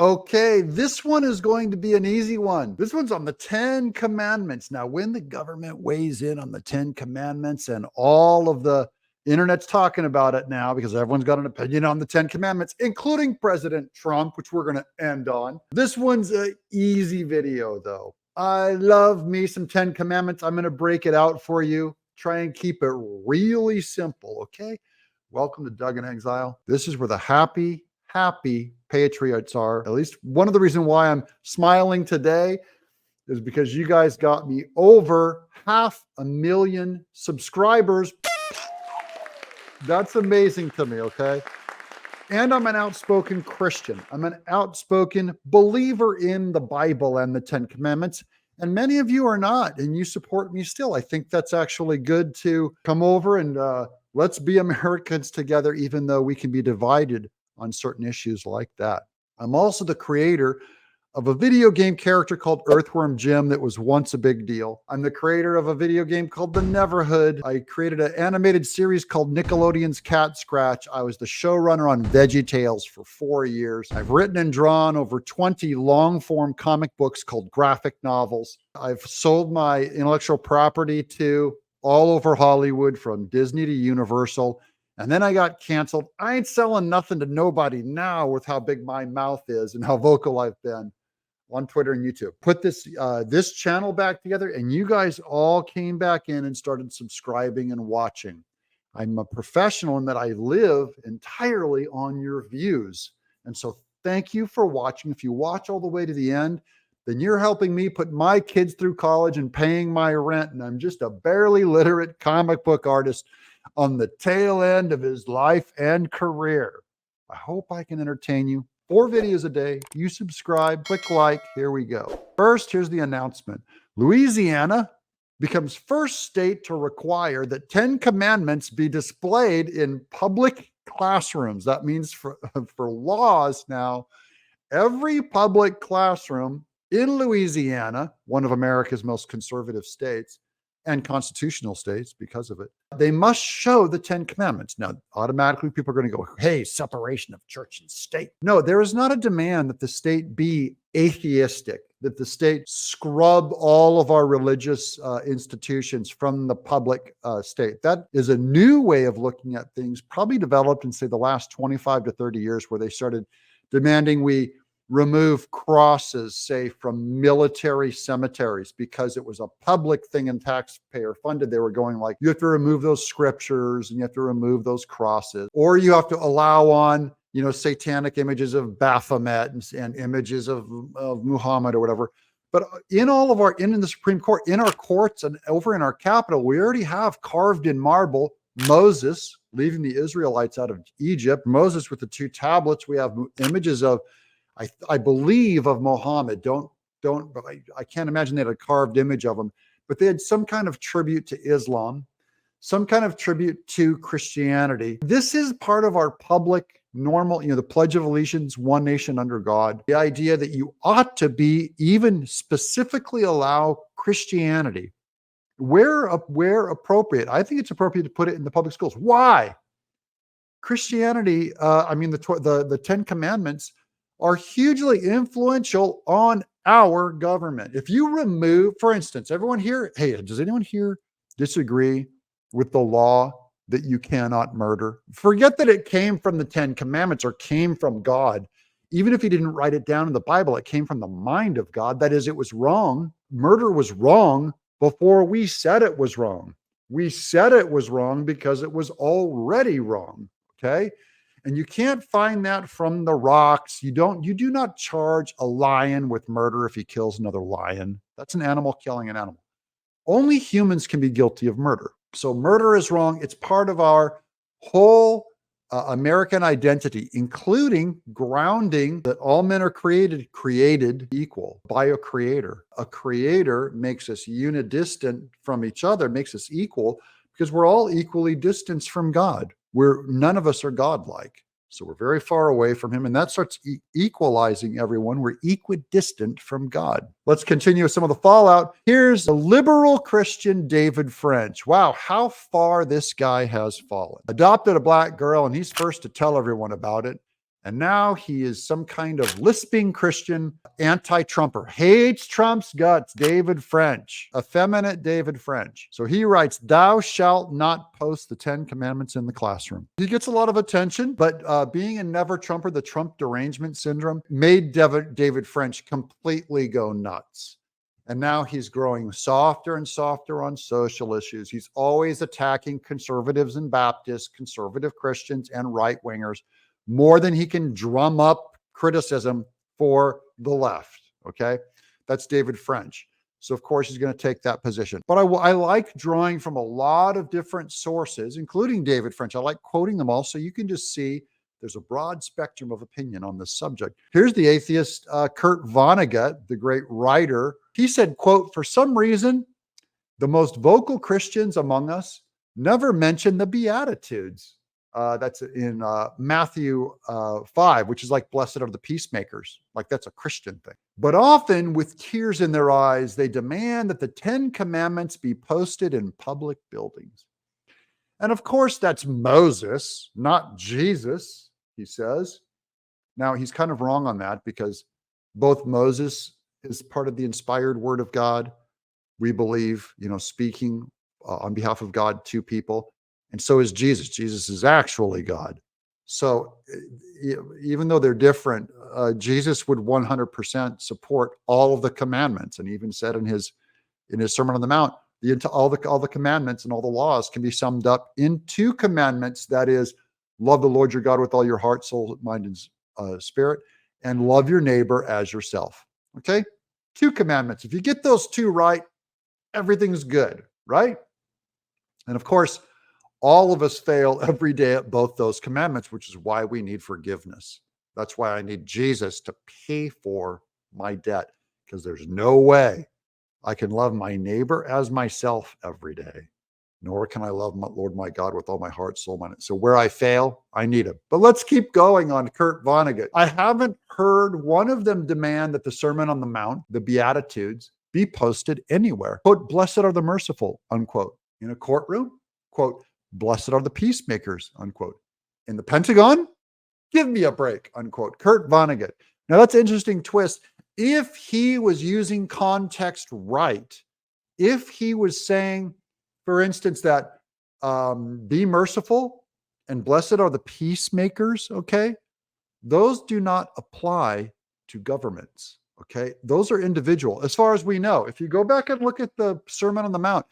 Okay, this one is going to be an easy one. This one's on the 10 Commandments. Now, when the government weighs in on the 10 Commandments and all of the internet's talking about it now because everyone's got an opinion on the 10 Commandments, including President Trump, which we're going to end on. This one's an easy video, though. I love me some 10 Commandments. I'm going to break it out for you. Try and keep it really simple, okay? Welcome to Doug in Exile. This is where the happy patriots are. At least one of the reasons why I'm smiling today is because you guys got me over 500,000 subscribers. That's amazing to me, okay? And I'm an outspoken Christian. I'm an outspoken believer in the Bible and the 10 Commandments. And many of you are not, and you support me still. I think that's actually good to come over and let's be Americans together, even though we can be divided on certain issues like that. I'm also the creator of a video game character called Earthworm Jim that was once a big deal. I'm the creator of a video game called The Neverhood. I created an animated series called Nickelodeon's Cat Scratch. I was the showrunner on VeggieTales for 4 years. I've written and drawn over 20 long-form comic books called graphic novels. I've sold my intellectual property to all over Hollywood, from Disney to Universal. And then I got canceled. I ain't selling nothing to nobody now with how big my mouth is and how vocal I've been on Twitter and YouTube. Put this channel back together, and you guys all came back in and started subscribing and watching. I'm a professional in that I live entirely on your views. And so thank you for watching. If you watch all the way to the end, then you're helping me put my kids through college and paying my rent. And I'm just a barely literate comic book artist on the tail end of his life and career. I hope I can entertain you. 4 videos a day. You subscribe, click like. Here we go. First, here's the announcement. Louisiana becomes first state to require that 10 commandments be displayed in public classrooms. That means for laws now, every public classroom in Louisiana, one of America's most conservative states, and constitutional states because of it, they must show the 10 Commandments. Now, automatically people are going to go, hey, separation of church and state. No, there is not a demand that the state be atheistic, that the state scrub all of our religious institutions from the public state. That is a new way of looking at things, probably developed in, say, the last 25 to 30 years, where they started demanding we remove crosses, say, from military cemeteries because it was a public thing and taxpayer funded. They were going like, you have to remove those scriptures and you have to remove those crosses, or you have to allow on, satanic images of Baphomet and images of Muhammad or whatever. But in the Supreme Court, in our courts and over in our Capitol, we already have carved in marble Moses leaving the Israelites out of Egypt, Moses with the 2 tablets. We have images of, I believe, of Muhammad. But I can't imagine they had a carved image of him. But they had some kind of tribute to Islam, some kind of tribute to Christianity. This is part of our public normal, the Pledge of Allegiance, one nation under God. The idea that you ought to be, even specifically allow Christianity where appropriate. I think it's appropriate to put it in the public schools. Why? Christianity, the 10 Commandments are hugely influential on our government. If you remove, for instance, everyone here, hey, does anyone here disagree with the law that you cannot murder? Forget that it came from the 10 Commandments or came from God. Even if he didn't write it down in the Bible, it came from the mind of God. That is, it was wrong. Murder was wrong before we said it was wrong. We said it was wrong because it was already wrong, okay? And you can't find that from the rocks. You do not charge a lion with murder if he kills another lion. That's an animal killing an animal. Only humans can be guilty of murder. So murder is wrong. It's part of our whole American identity, including grounding that all men are created equal by a creator. A creator makes us unidistant from each other, makes us equal, because we're all equally distanced from God. None of us are godlike. So we're very far away from him, and that starts equalizing everyone. We're equidistant from God. Let's continue with some of the fallout. Here's the liberal Christian David French. Wow, how far this guy has fallen. Adopted a black girl, and he's first to tell everyone about it. And now he is some kind of lisping Christian anti-Trumper, hates Trump's guts, David French, effeminate David French. So he writes, "Thou shalt not post the 10 commandments in the classroom." He gets a lot of attention, but being a never Trumper, the Trump derangement syndrome, made David French completely go nuts. And now he's growing softer and softer on social issues. He's always attacking conservatives and Baptists, conservative Christians and right-wingers, more than he can drum up criticism for the left. Okay. That's David French. So of course he's going to take that position. But I like drawing from a lot of different sources, including David French. I like quoting them all so you can just see there's a broad spectrum of opinion on this subject. Here's the atheist Kurt Vonnegut, the great writer. He said, quote, "For some reason, the most vocal Christians among us never mention the Beatitudes." That's in Matthew 5, which is like, "Blessed are the peacemakers." Like that's a Christian thing. "But often with tears in their eyes, they demand that the 10 commandments be posted in public buildings." And of course, that's Moses, not Jesus, he says. Now, he's kind of wrong on that because both Moses is part of the inspired word of God. We believe, speaking on behalf of God to people. And so is Jesus. Jesus is actually God. So even though they're different, Jesus would 100% support all of the commandments, and even said in his Sermon on the Mount, all the commandments and all the laws can be summed up in 2 commandments. That is, love the Lord your God with all your heart, soul, mind, and spirit, and love your neighbor as yourself. Okay, 2 commandments. If you get those 2 right, everything's good, right? And of course, all of us fail every day at both those commandments, which is why we need forgiveness. That's why I need Jesus to pay for my debt, because there's no way I can love my neighbor as myself every day, nor can I love my Lord my God with all my heart, soul, mind. So where I fail, I need him. But let's keep going on Kurt Vonnegut. I haven't heard one of them demand that the Sermon on the Mount, the Beatitudes, be posted anywhere. Quote, "Blessed are the merciful," unquote. In a courtroom, quote, "Blessed are the peacemakers," unquote. In the Pentagon, give me a break, unquote. Kurt Vonnegut. Now that's an interesting twist. If he was using context right, if he was saying, for instance, that be merciful and blessed are the peacemakers, okay, those do not apply to governments, okay? Those are individual, as far as we know. If you go back and look at the Sermon on the Mount,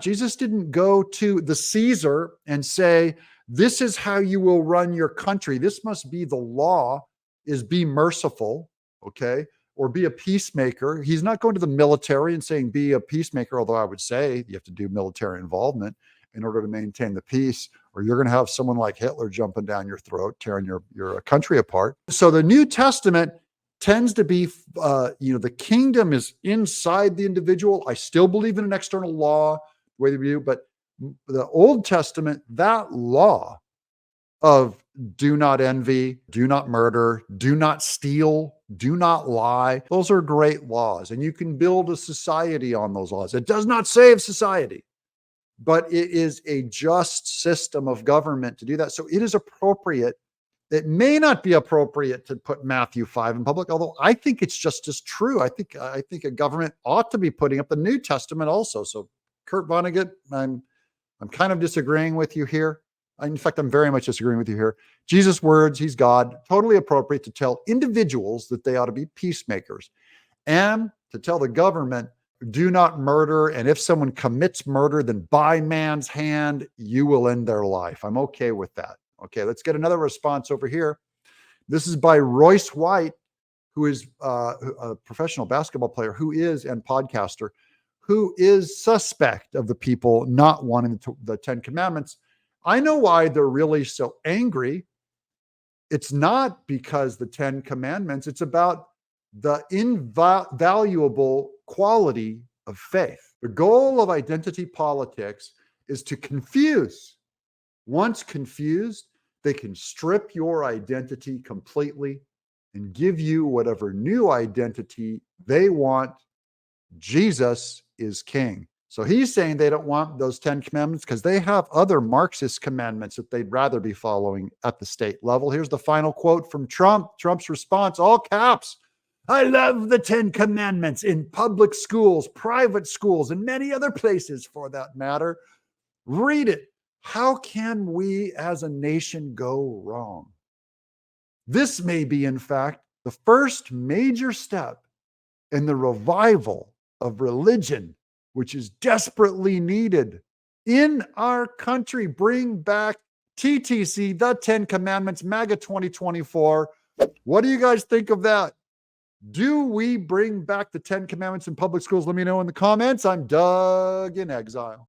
Jesus didn't go to the Caesar and say, "This is how you will run your country. This must be the law, is be merciful," okay, or be a peacemaker. He's not going to the military and saying, "Be a peacemaker," although I would say you have to do military involvement in order to maintain the peace, or you're going to have someone like Hitler jumping down your throat, tearing your country apart. So the New Testament tends to be, the kingdom is inside the individual. I still believe in an external law, the way they do, but the Old Testament, that law of do not envy, do not murder, do not steal, do not lie, those are great laws. And you can build a society on those laws. It does not save society, but it is a just system of government to do that. So it is appropriate. It may not be appropriate to put Matthew 5 in public, although I think it's just as true. I think a government ought to be putting up the New Testament also. So Kurt Vonnegut, I'm kind of disagreeing with you here. In fact, I'm very much disagreeing with you here. Jesus' words, he's God, totally appropriate to tell individuals that they ought to be peacemakers, and to tell the government, do not murder. And if someone commits murder, then by man's hand, you will end their life. I'm okay with that. Okay, let's get another response over here. This is by Royce White, who is a professional basketball player and podcaster, who is suspect of the people not wanting the 10 commandments. I know why they're really so angry. It's not because the 10 commandments, it's about the invaluable quality of faith. The goal of identity politics is to confuse. Once confused, they can strip your identity completely and give you whatever new identity they want. Jesus is king. So he's saying they don't want those 10 commandments because they have other Marxist commandments that they'd rather be following at the state level. Here's the final quote from Trump. Trump's response, all caps. I love the 10 commandments in public schools, private schools, and many other places for that matter. Read it. How can we as a nation go wrong? This may be, in fact, the first major step in the revival of religion, which is desperately needed in our country. Bring back TTC, the 10 Commandments, MAGA 2024. What do you guys think of that? Do we bring back the 10 Commandments in public schools? Let me know in the comments. I'm Doug in Exile.